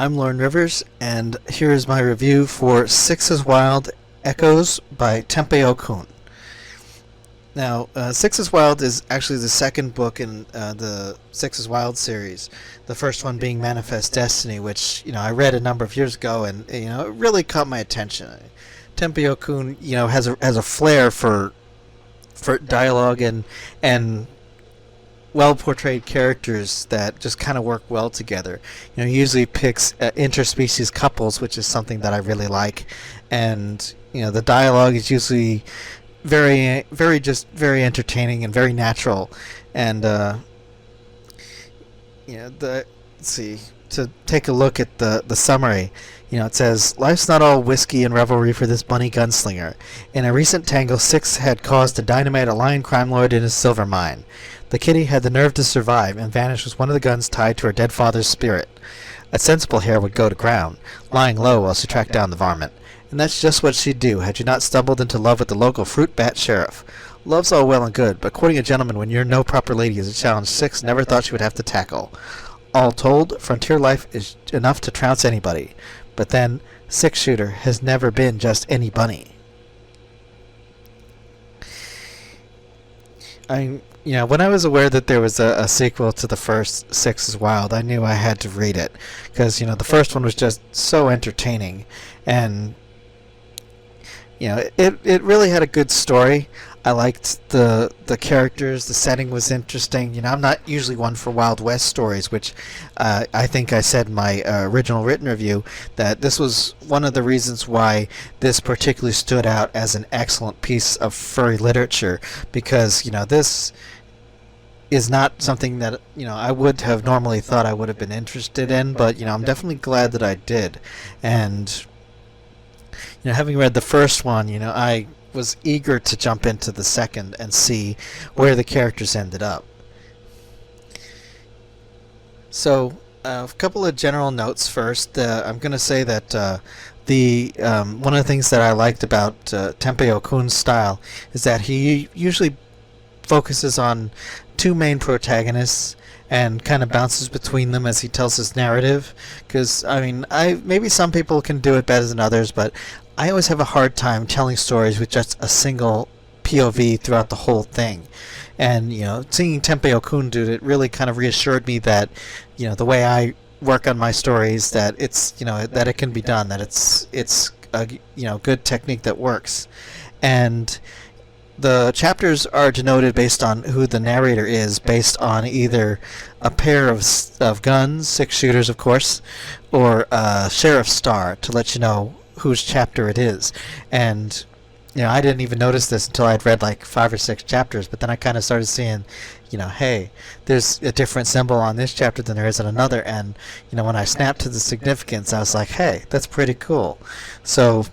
I'm Lauren Rivers, and here is my review for Six is Wild Echoes by Tempe O'Kun. Now, Six is Wild is actually the second book in the Six is Wild series. The first one being Manifest Destiny, which I read a number of years ago, and it really caught my attention. Tempe O'Kun, has a flair for dialogue and well portrayed characters that just kind of work well together. He usually picks interspecies couples, which is something that I really like, and the dialogue is usually very entertaining and very natural. And let's see, to take a look at the summary. It says, life's not all whiskey and revelry for this bunny gunslinger. In a recent tangle, Six had caused to dynamite a lion crime lord in his silver mine. The kitty had the nerve to survive and vanish with one of the guns tied to her dead father's spirit. A sensible hare would go to ground, lying low while she tracked down the varmint. And that's just what she'd do had you not stumbled into love with the local fruit bat sheriff. Love's all well and good, but courting a gentleman when you're no proper lady is a challenge Six never thought she would have to tackle. All told, frontier life is enough to trounce anybody. But then, Six Shooter has never been just any bunny. When I was aware that there was a sequel to the first Six is Wild, I knew I had to read it. Because, the first one was just so entertaining. And, it really had a good story. I liked the characters, the setting was interesting. I'm not usually one for Wild West stories, which I think I said in my original written review that this was one of the reasons why this particularly stood out as an excellent piece of furry literature, because this is not something that I would have normally thought I would have been interested in, but I'm definitely glad that I did. And having read the first one, I was eager to jump into the second and see where the characters ended up. So, a couple of general notes first. I'm going to say that one of the things that I liked about Tempe O'Kun's style is that he usually focuses on two main protagonists and kind of bounces between them as he tells his narrative. Because maybe some people can do it better than others, but I always have a hard time telling stories with just a single POV throughout the whole thing. And, seeing Tempe O'Kun do it really kind of reassured me that, the way I work on my stories, that it's, that it can be done, that it's a, good technique that works. And the chapters are denoted based on who the narrator is, based on either a pair of guns, six shooters of course, or a sheriff's star to let you know whose chapter it is. And I didn't even notice this until I'd read like 5 or 6 chapters, but then I kind of started seeing, hey, there's a different symbol on this chapter than there is on another, and when I snapped to the significance, I was like, hey, that's pretty cool. So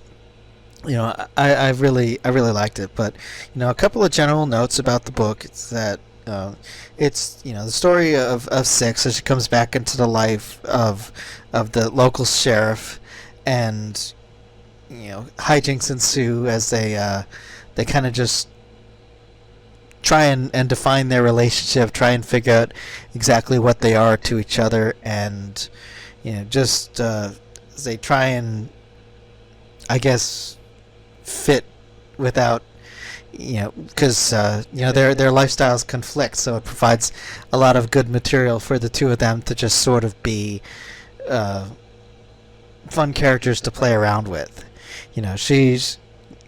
I really liked it. But a couple of general notes about the book. It's that it's the story of Six as she comes back into the life of the local sheriff, and hijinks ensue as they kind of just try and define their relationship, try and figure out exactly what they are to each other, and just as they try and, I guess, fit without, because their lifestyles conflict, so it provides a lot of good material for the two of them to just sort of be fun characters to play around with. She's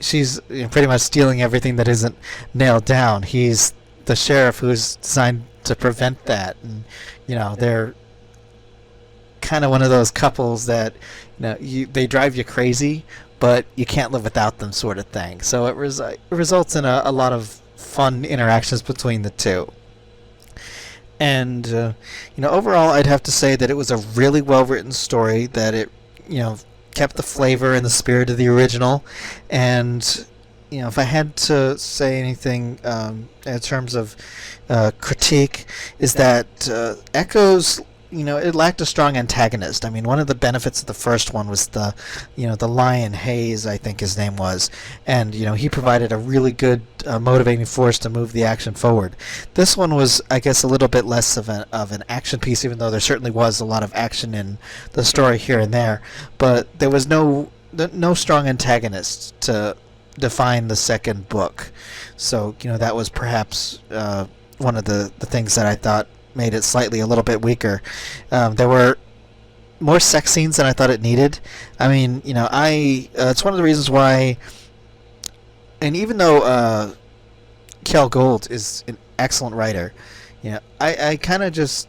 pretty much stealing everything that isn't nailed down. He's the sheriff who's designed to prevent that, and they're kind of one of those couples that they drive you crazy, but you can't live without them, sort of thing. So it results in a lot of fun interactions between the two. And overall, I'd have to say that it was a really well written story, that it kept the flavor and the spirit of the original. And if I had to say anything in terms of critique, is that Echoes it lacked a strong antagonist. I mean, one of the benefits of the first one was the lion Hayes, I think his name was, and he provided a really good motivating force to move the action forward. This one was, I guess, a little bit less of an action piece, even though there certainly was a lot of action in the story here and there. But there was no strong antagonist to define the second book. So that was perhaps one of the things that I thought made it slightly a little bit weaker. There were more sex scenes than I thought it needed. I mean, it's one of the reasons why. And even though Kel Gold is an excellent writer, I kind of just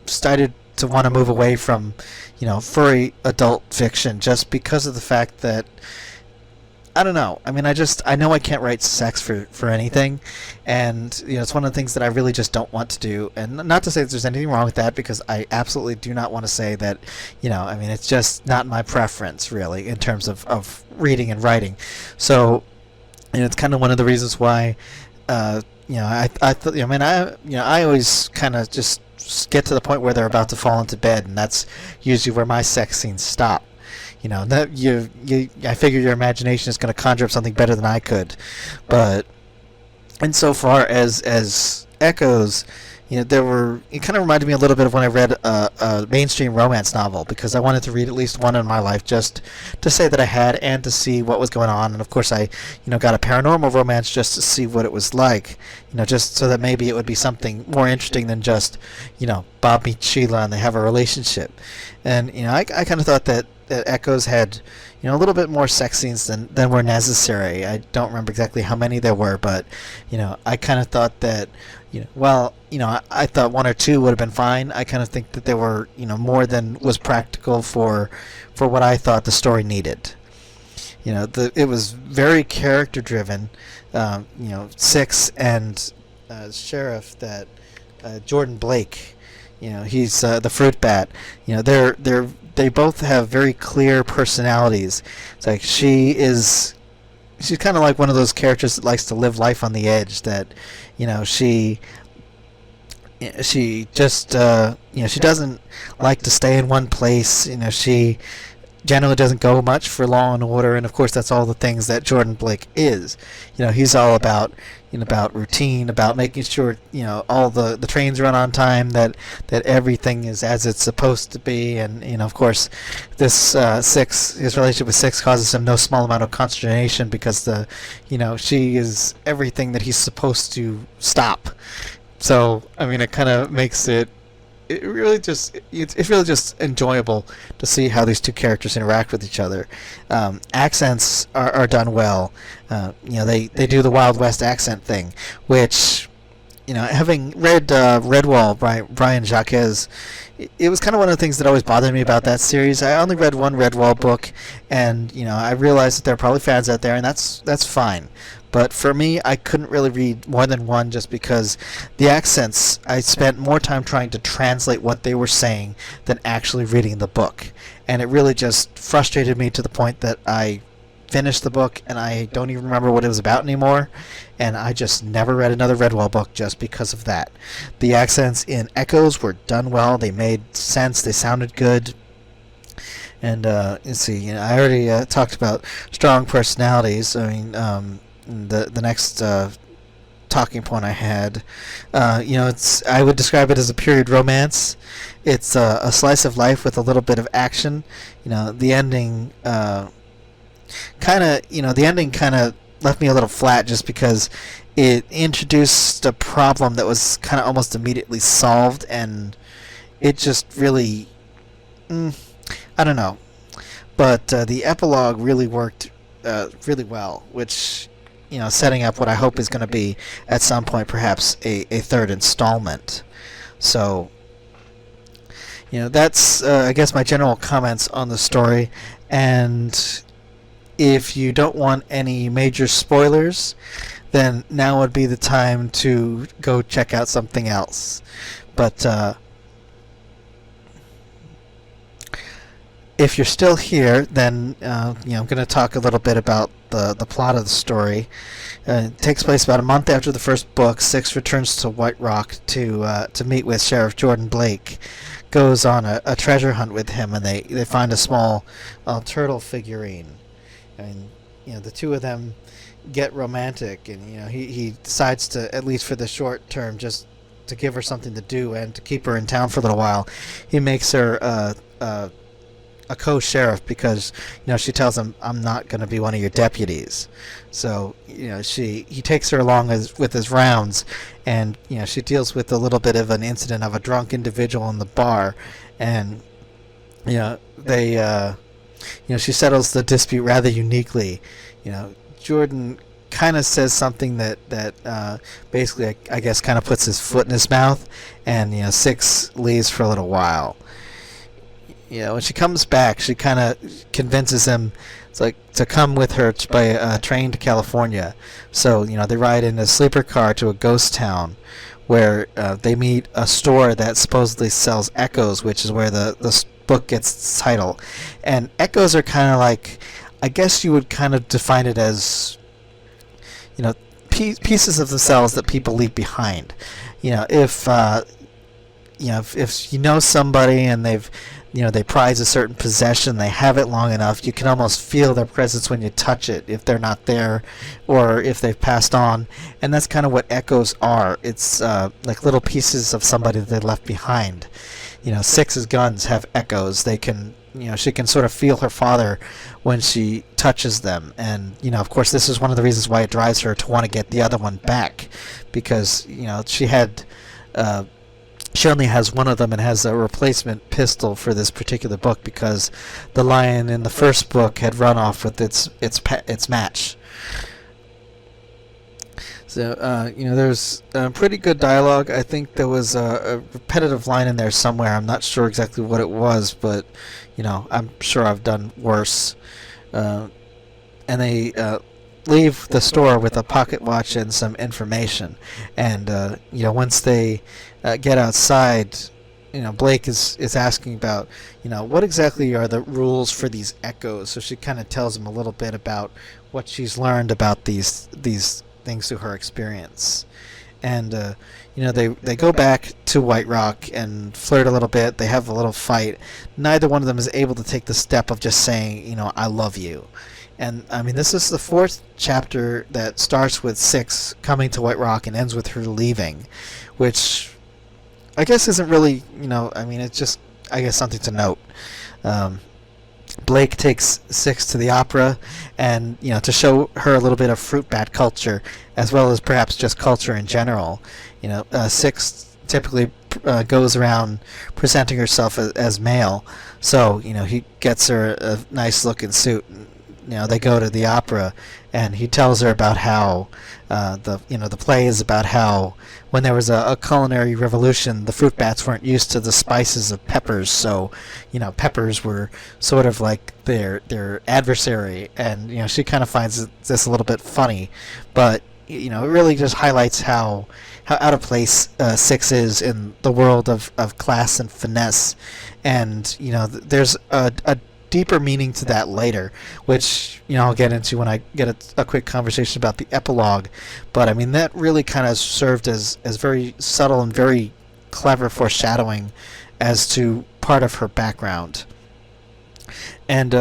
started to want to move away from, furry adult fiction just because of the fact that I don't know. I mean, I know I can't write sex for anything, and it's one of the things that I really just don't want to do. And not to say that there's anything wrong with that, because I absolutely do not want to say that. I mean, it's just not my preference really in terms of reading and writing. So, it's kind of one of the reasons why, I thought, I always kind of just get to the point where they're about to fall into bed, and that's usually where my sex scenes stop. I figure your imagination is going to conjure up something better than I could. But insofar as Echoes, it kind of reminded me a little bit of when I read a mainstream romance novel, because I wanted to read at least one in my life just to say that I had and to see what was going on. And of course I, got a paranormal romance just to see what it was like, just so that maybe it would be something more interesting than just, Bob meets Sheila and they have a relationship. And, I kind of thought that Echoes had, a little bit more sex scenes than were necessary. I don't remember exactly how many there were, but, I kind of thought that, I thought one or two would have been fine. I kind of think that there were, more than was practical for what I thought the story needed. It was very character driven. Six and Sheriff, that Jordan Blake, he's the fruit bat. They both have very clear personalities. It's like she's kind of like one of those characters that likes to live life on the edge. That she just she doesn't like to stay in one place. She generally doesn't go much for law and order, and of course that's all the things that Jordan Blake is. He's all about about routine, about making sure all the trains run on time, that everything is as it's supposed to be, and of course this his relationship with Six causes him no small amount of consternation, because she is everything that he's supposed to stop. So I mean, it kind of makes it's really just enjoyable to see how these two characters interact with each other. Accents are done well. They do the Wild West accent thing, which, having read Redwall by Brian Jacques, it was kind of one of the things that always bothered me about that series. I only read one Redwall book, and I realized that there are probably fans out there, and that's fine. But for me, I couldn't really read more than one, just because the accents, I spent more time trying to translate what they were saying than actually reading the book. And it really just frustrated me to the point that I finished the book and I don't even remember what it was about anymore. And I just never read another Redwall book just because of that. The accents in Echoes were done well. They made sense. They sounded good. And let's see, I already talked about strong personalities. I mean, the next talking point I had, I would describe it as a period romance. It's a slice of life with a little bit of action. The ending kind of left me a little flat, just because it introduced a problem that was kind of almost immediately solved, and it just really, I don't know. But the epilogue really worked really well, which, setting up what I hope is going to be, at some point, perhaps a third installment. So, that's, I guess, my general comments on the story. And if you don't want any major spoilers, then now would be the time to go check out something else. But if you're still here, then I'm going to talk a little bit about the plot of the story. It takes place about a month after the first book. Six returns to White Rock to meet with Sheriff Jordan Blake. Goes on a treasure hunt with him, and they find a small turtle figurine. And the two of them get romantic, and he decides to, at least for the short term, just to give her something to do and to keep her in town for a little while. He makes her a co-sheriff because she tells him, "I'm not going to be one of your deputies." So he takes her along with his rounds, and she deals with a little bit of an incident of a drunk individual in the bar, and they she settles the dispute rather uniquely. Jordan kind of says something that basically I guess kind of puts his foot in his mouth, and Six leaves for a little while. When she comes back, she kind of convinces him to come with her by train to California. So they ride in a sleeper car to a ghost town, where they meet a store that supposedly sells echoes, which is where the book gets its title. And echoes are kind of like, I guess you would kind of define it as, pieces of themselves that people leave behind. If you know somebody and they prize a certain possession, they have it long enough, you can almost feel their presence when you touch it, if they're not there or if they've passed on. And that's kind of what echoes are. It's like little pieces of somebody that they left behind. Six's guns have echoes. They can, she can sort of feel her father when she touches them. And, of course, this is one of the reasons why it drives her to want to get the other one back, because, she only has one of them and has a replacement pistol for this particular book because the lion in the first book had run off with its match. So there's pretty good dialogue. I think there was a repetitive line in there somewhere. I'm not sure exactly what it was, but I'm sure I've done worse. And they leave the store with a pocket watch and some information. And once they get outside, Blake is asking about what exactly are the rules for these echoes. So she kind of tells him a little bit about what she's learned about these things through her experience. And they go back to White Rock and flirt a little bit. They have a little fight. Neither one of them is able to take the step of just saying, "I love you." And I mean, this is the fourth chapter that starts with Six coming to White Rock and ends with her leaving, which I guess isn't really, it's just, I guess, something to note. Blake takes Six to the opera, and to show her a little bit of fruit bat culture, as well as perhaps just culture in general. Six typically goes around presenting herself as male, so he gets her a nice looking suit. They go to the opera, and he tells her about how the play is about how when there was a culinary revolution, the fruit bats weren't used to the spices of peppers, so peppers were sort of like their adversary, and she kind of finds this a little bit funny, but it really just highlights how out of place Six is in the world of class and finesse, and there's a deeper meaning to that later, which I'll get into when I get a quick conversation about the epilogue. But I mean, that really kind of served as very subtle and very clever foreshadowing as to part of her background. And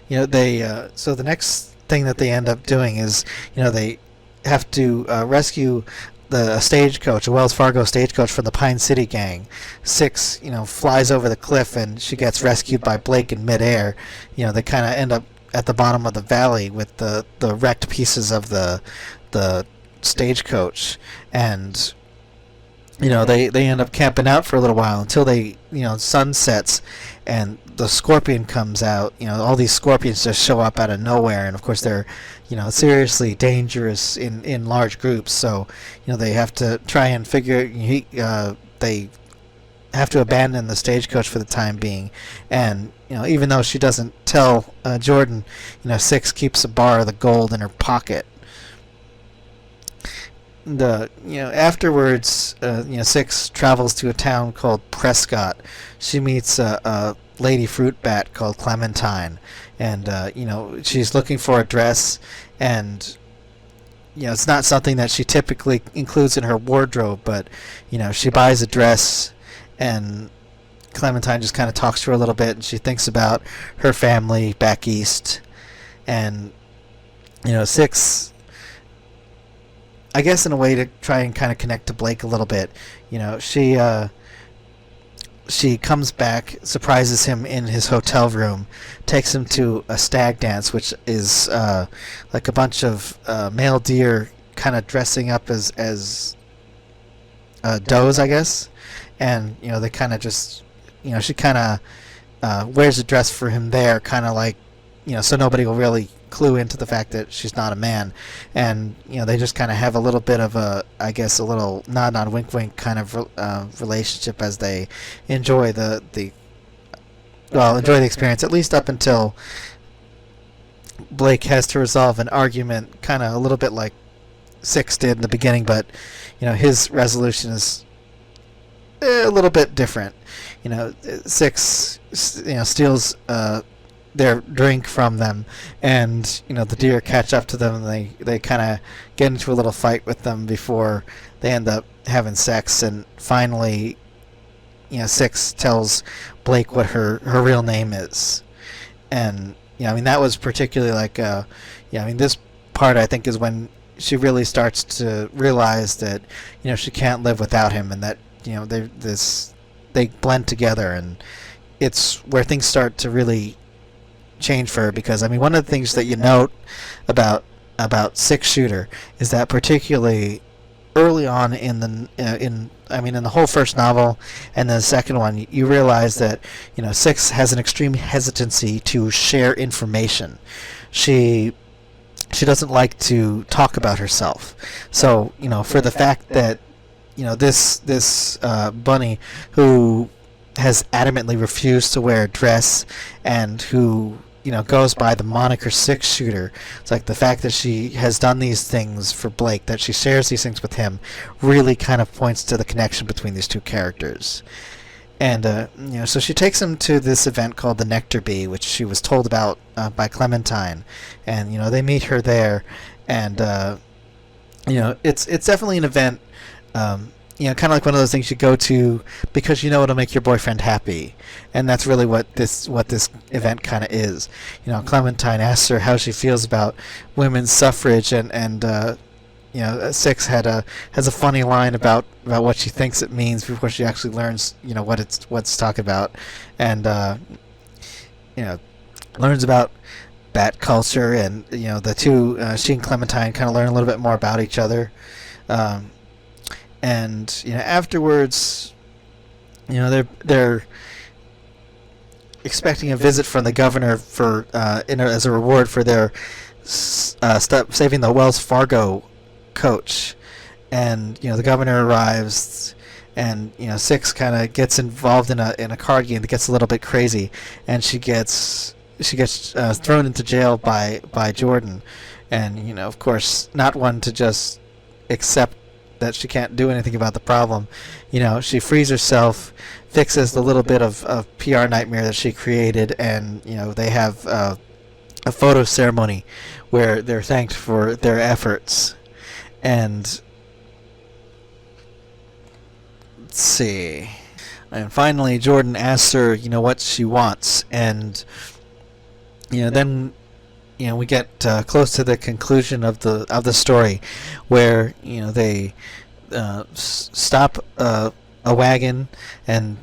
they so the next thing that they end up doing is they have to rescue the stagecoach, a Wells Fargo stagecoach from the Pine City gang. Six, flies over the cliff, and she gets rescued by Blake in midair. They kind of end up at the bottom of the valley with the wrecked pieces of the stagecoach, and they end up camping out for a little while until they sun sets, and the scorpion comes out. All these scorpions just show up out of nowhere, and of course they're seriously dangerous in large groups. So they have to try and figure. They have to abandon the stagecoach for the time being, and even though she doesn't tell Jordan, Six keeps a bar of the gold in her pocket. Afterwards, Six travels to a town called Prescott. She meets a lady fruit bat called Clementine, and she's looking for a dress, and it's not something that she typically includes in her wardrobe, but she buys a dress, and Clementine just kind of talks to her a little bit, and she thinks about her family back east, and Six, I guess in a way to try and kind of connect to Blake a little bit, she comes back, surprises him in his hotel room, takes him to a stag dance, which is like a bunch of male deer kind of dressing up as does, I guess, and they kind of just, she kind of wears a dress for him there, kind of like, so nobody will really clue into the fact that she's not a man, and they just kind of have a little bit of a, I guess, a little nod wink wink kind of relationship as they enjoy the experience, at least up until Blake has to resolve an argument, kind of a little bit like Six did in the beginning, but his resolution is a little bit different. Six steals their drink from them, and the deer catch up to them, and they kind of get into a little fight with them before they end up having sex, and finally Six tells Blake what her real name is, and that was particularly like this part, I think, is when she really starts to realize that she can't live without him, and that they blend together, and it's where things start to really change for her, because one of the things that you note about Six Shooter is that particularly early on in the whole first novel and the second one, you realize that Six has an extreme hesitancy to share information. She doesn't like to talk about herself. So for the fact that this bunny who has adamantly refused to wear a dress, and who goes by the moniker Six Shooter, it's like the fact that she has done these things for Blake, that she shares these things with him, really kind of points to the connection between these two characters. And so she takes him to this event called the Nectar Bee, which she was told about by Clementine, and they meet her there, and it's definitely an event. Kind of like one of those things you go to because it'll make your boyfriend happy, and that's really what this event kind of is. Clementine asks her how she feels about women's suffrage, and Six has a funny line about what she thinks it means before she actually learns what it's talking about, and learns about bat culture, and the two, she and Clementine, kind of learn a little bit more about each other. And afterwards, they're expecting a visit from the governor for as a reward for their saving the Wells Fargo coach, and the governor arrives, and Six kind of gets involved in a card game that gets a little bit crazy, and she gets thrown into jail by Jordan, and of course not one to just accept that she can't do anything about the problem. She frees herself, fixes the little bit of PR nightmare that she created, and they have a photo ceremony where they're thanked for their efforts. And let's see. And finally, Jordan asks her, what she wants, and then we get close to the conclusion of the story, where they stop a wagon, and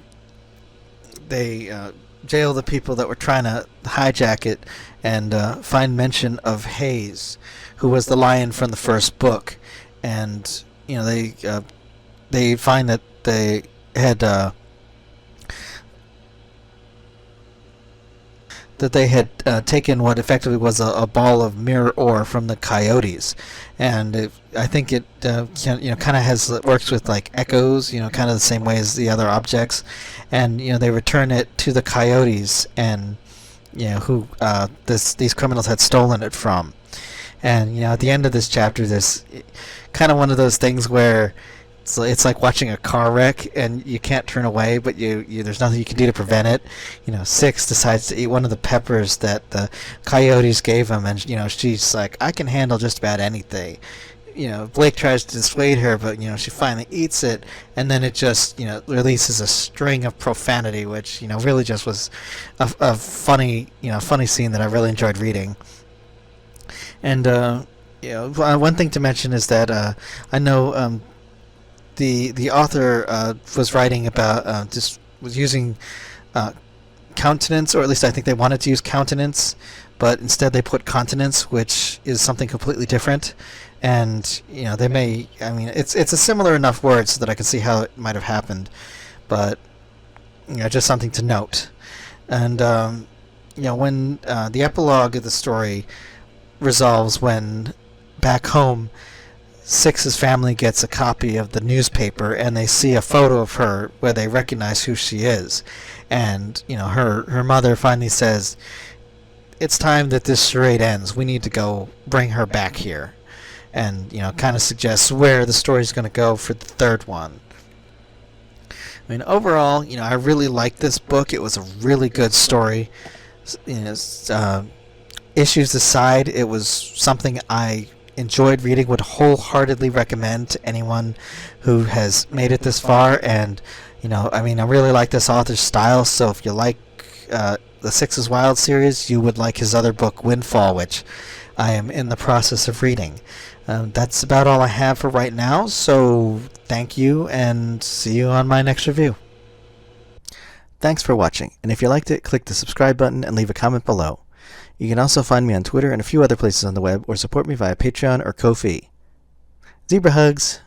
they jail the people that were trying to hijack it, and find mention of Hayes, who was the lion from the first book, and they find that they had taken what effectively was a ball of mirror ore from the coyotes, and I think it kind of works with like echoes, kind of the same way as the other objects, and they return it to the coyotes, and who these criminals had stolen it from, and at the end of this chapter, there's kind of one of those things where So it's like watching a car wreck, and you can't turn away, but there's nothing you can do to prevent it. Six decides to eat one of the peppers that the coyotes gave him, and she's like, I can handle just about anything. Blake tries to dissuade her, but she finally eats it, and then it just releases a string of profanity, which really just was a funny scene that I really enjoyed reading. And one thing to mention is that I know the author was writing about just was using countenance, or at least I think they wanted to use countenance, but instead they put continence, which is something completely different. And they may, it's a similar enough word so that I can see how it might have happened, but just something to note. And when the epilogue of the story resolves when back home Six's family gets a copy of the newspaper, and they see a photo of her where they recognize who she is, and her mother finally says, it's time that this charade ends, we need to go bring her back here, and kind of suggests where the story's going to go for the third one. Overall, I really liked this book. It was a really good story. Issues aside, it was something I enjoyed reading, would wholeheartedly recommend to anyone who has made it this far. And I really like this author's style, so if you like the Six is Wild series, you would like his other book, Windfall, which I am in the process of reading. That's about all I have for right now, so thank you, and see you on my next review. Thanks for watching, and if you liked it, click the subscribe button and leave a comment below. You can also find me on Twitter and a few other places on the web, or support me via Patreon or Ko-fi. Zebra hugs!